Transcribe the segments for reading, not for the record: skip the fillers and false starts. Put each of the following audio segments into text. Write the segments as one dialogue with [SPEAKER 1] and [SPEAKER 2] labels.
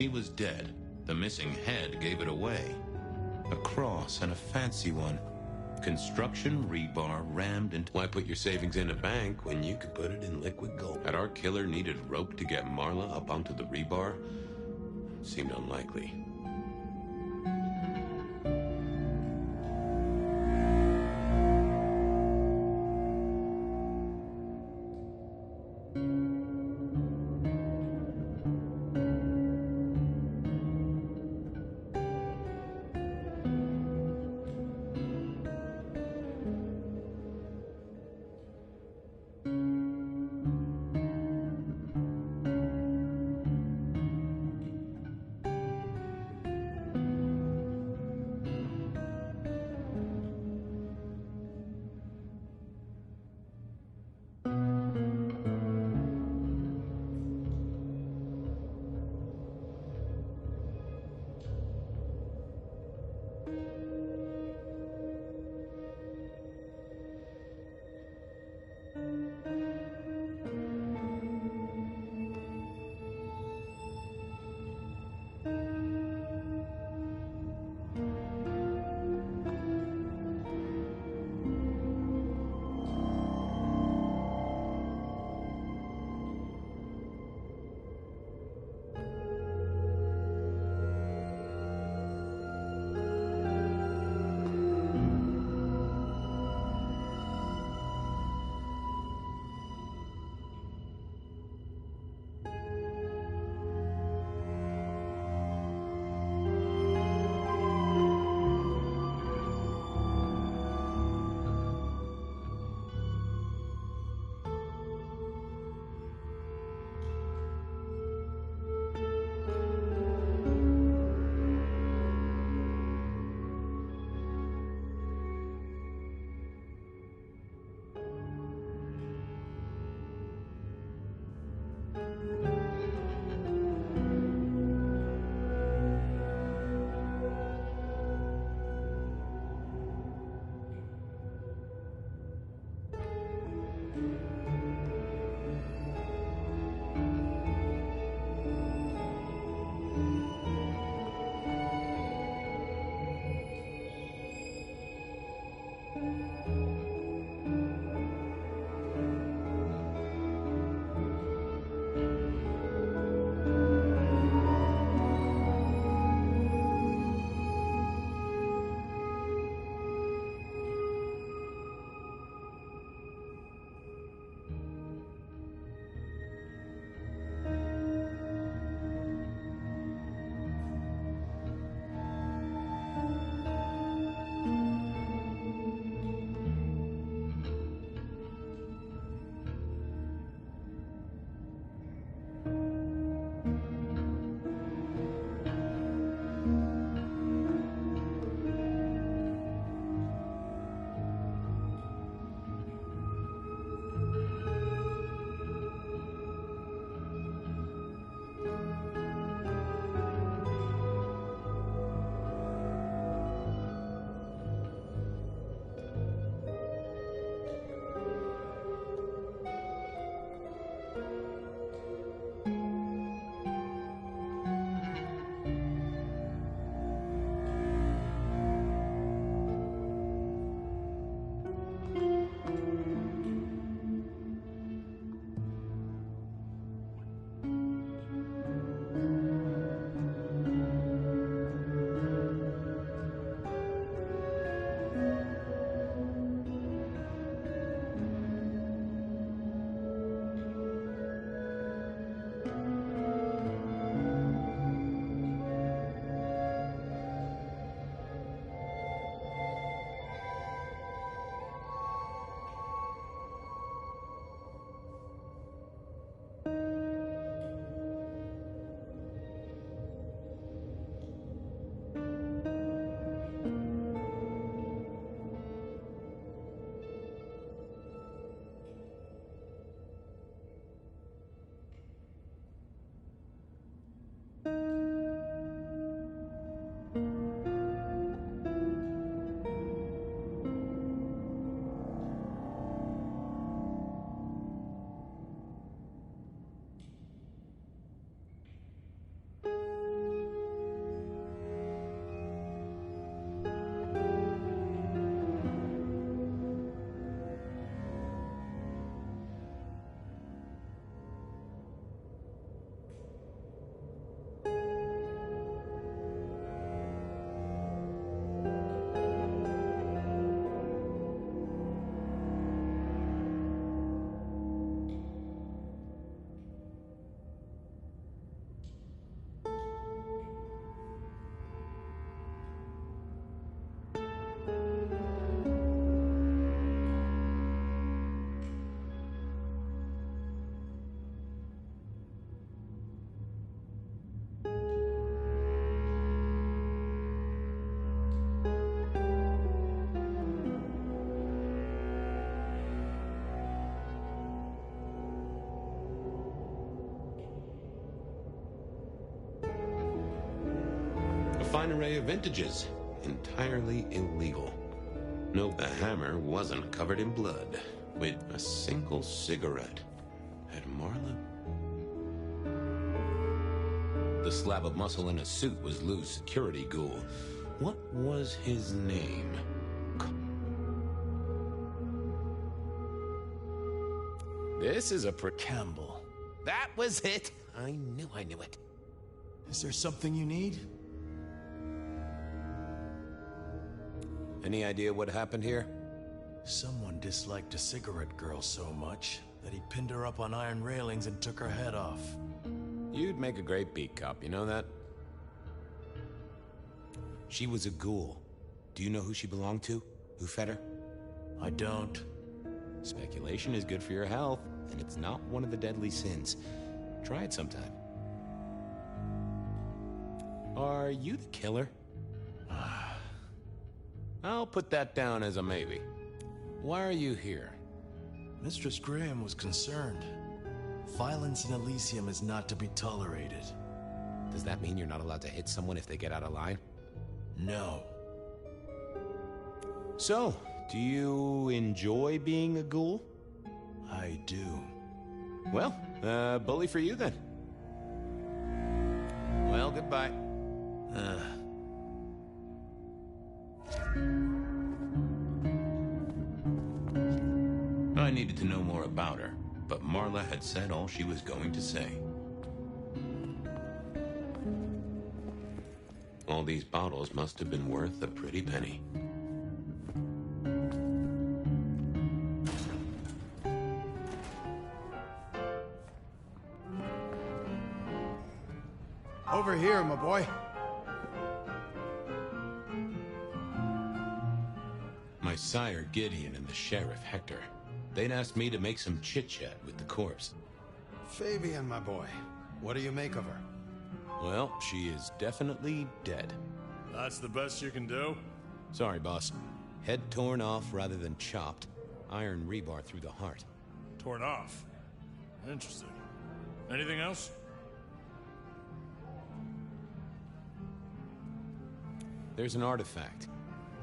[SPEAKER 1] he was dead. The missing head gave it away. A cross, and a fancy one. Construction rebar rammed into...
[SPEAKER 2] Why put your savings in a bank when you could put it in liquid gold?
[SPEAKER 1] Had our killer needed rope to get Marla up onto the rebar? Seemed unlikely.
[SPEAKER 2] fine array of vintages. Entirely illegal. Note the hammer wasn't covered in blood. With a single cigarette. Had Marla... The slab of muscle in his suit was Lou's security ghoul. What was his name?
[SPEAKER 3] This is a Campbell. That was it! I knew it.
[SPEAKER 4] Is there something you need?
[SPEAKER 3] Any idea what happened here?
[SPEAKER 4] Someone disliked a cigarette girl so much that he pinned her up on iron railings and took her head off.
[SPEAKER 3] You'd make a great beat cop, you know that? She was a ghoul. Do you know who she belonged to? Who fed her?
[SPEAKER 4] I don't.
[SPEAKER 3] Speculation is good for your health, and it's not one of the deadly sins. Try it sometime. Are you the killer? I'll put that down as a maybe. Why are you here?
[SPEAKER 4] Mistress Graham was concerned. Violence in Elysium is not to be tolerated.
[SPEAKER 3] Does that mean you're not allowed to hit someone if they get out of line?
[SPEAKER 4] No.
[SPEAKER 3] So, do you enjoy being a ghoul?
[SPEAKER 4] I do.
[SPEAKER 3] Well, bully for you then. Well, goodbye.
[SPEAKER 1] I needed to know more about her, but Marla had said all she was going to say.
[SPEAKER 2] All these bottles must have been worth a pretty penny.
[SPEAKER 5] Over here, my boy.
[SPEAKER 2] My sire Gideon and the sheriff Hector. They'd asked me to make some chit-chat with the corpse.
[SPEAKER 5] Fabian, my boy. What do you make of her?
[SPEAKER 3] Well, she is definitely dead.
[SPEAKER 6] That's the best you can do?
[SPEAKER 3] Sorry, boss. Head torn off rather than chopped. Iron rebar through the heart.
[SPEAKER 6] Torn off. Interesting. Anything else?
[SPEAKER 3] There's an artifact.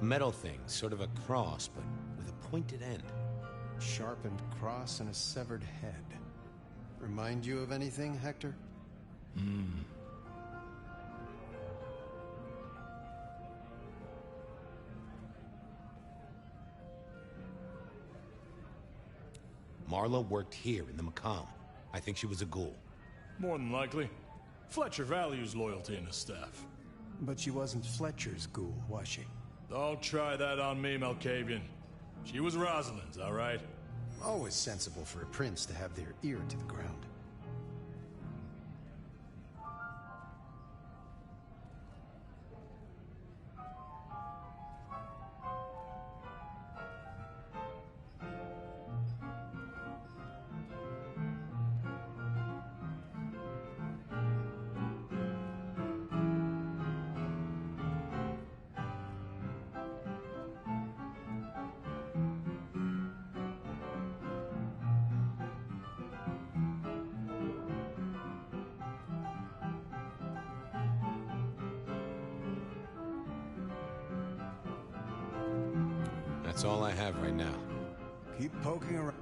[SPEAKER 3] A metal thing, sort of a cross, but with a pointed end.
[SPEAKER 5] Sharpened cross and a severed head. Remind you of anything, Hector?
[SPEAKER 3] Marla worked here in the Macomb. I think she was a ghoul.
[SPEAKER 6] More than likely. Fletcher values loyalty in his staff.
[SPEAKER 5] But she wasn't Fletcher's ghoul, was she?
[SPEAKER 6] Don't try that on me, Malkavian. She was Rosalind's, all right?
[SPEAKER 5] Always sensible for a prince to have their ear to the ground.
[SPEAKER 3] That's all I have right now.
[SPEAKER 5] Keep poking around.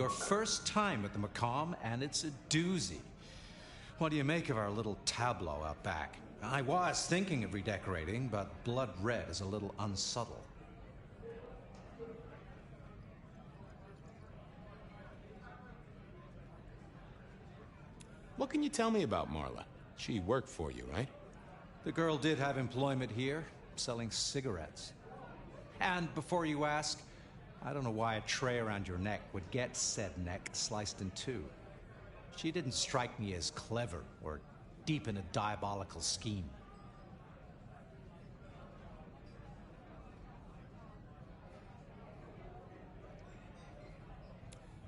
[SPEAKER 7] Your first time at the Macomb, and it's a doozy. What do you make of our little tableau out back? I was thinking of redecorating, but blood red is a little unsubtle.
[SPEAKER 3] What can you tell me about Marla? She worked for you, right?
[SPEAKER 7] The girl did have employment here, selling cigarettes. And before you ask, I don't know why a tray around your neck would get said neck sliced in two. She didn't strike me as clever or deep in a diabolical scheme.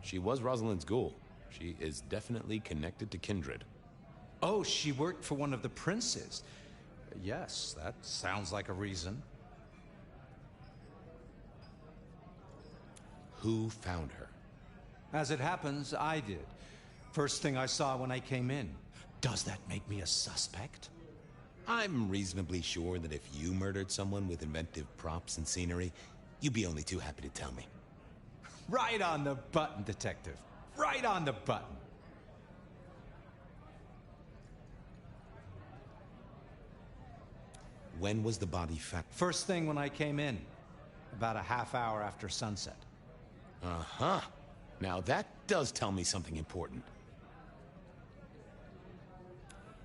[SPEAKER 3] She was Rosalind's ghoul. She is definitely connected to kindred.
[SPEAKER 7] Oh, she worked for one of the princes. Yes, that sounds like a reason.
[SPEAKER 3] Who found her?
[SPEAKER 7] As it happens, I did. First thing I saw when I came in. Does that make me a suspect?
[SPEAKER 3] I'm reasonably sure that if you murdered someone with inventive props and scenery, you'd be only too happy to tell me.
[SPEAKER 7] Right on the button, Detective. Right on the button.
[SPEAKER 3] When was the body found?
[SPEAKER 7] First thing when I came in. About a half hour after sunset.
[SPEAKER 3] Uh-huh. Now that does tell me something important.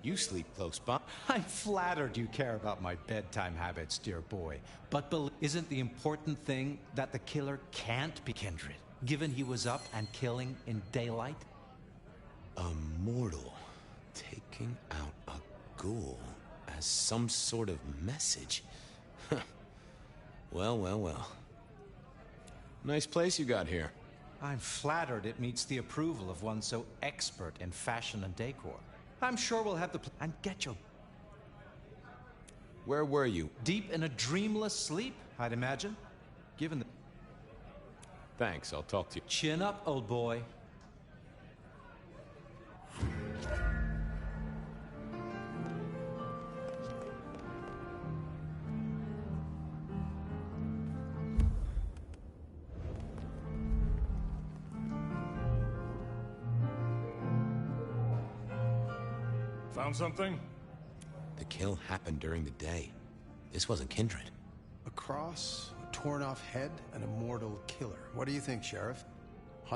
[SPEAKER 3] You sleep close by.
[SPEAKER 7] I'm flattered you care about my bedtime habits, dear boy. But isn't the important thing that the killer can't be kindred, given he was up and killing in daylight?
[SPEAKER 3] A mortal taking out a ghoul as some sort of message. Well, well, well. Nice place you got here.
[SPEAKER 7] I'm flattered it meets the approval of one so expert in fashion and decor. I'm sure we'll have the and get your...
[SPEAKER 3] Where were you?
[SPEAKER 7] Deep in a dreamless sleep, I'd imagine. Given the...
[SPEAKER 3] Thanks, I'll talk to you.
[SPEAKER 7] Chin up, old boy.
[SPEAKER 6] Found something?
[SPEAKER 3] The kill happened during the day. This wasn't kindred.
[SPEAKER 5] A cross, a torn-off head, and a mortal killer. What do you think, Sheriff?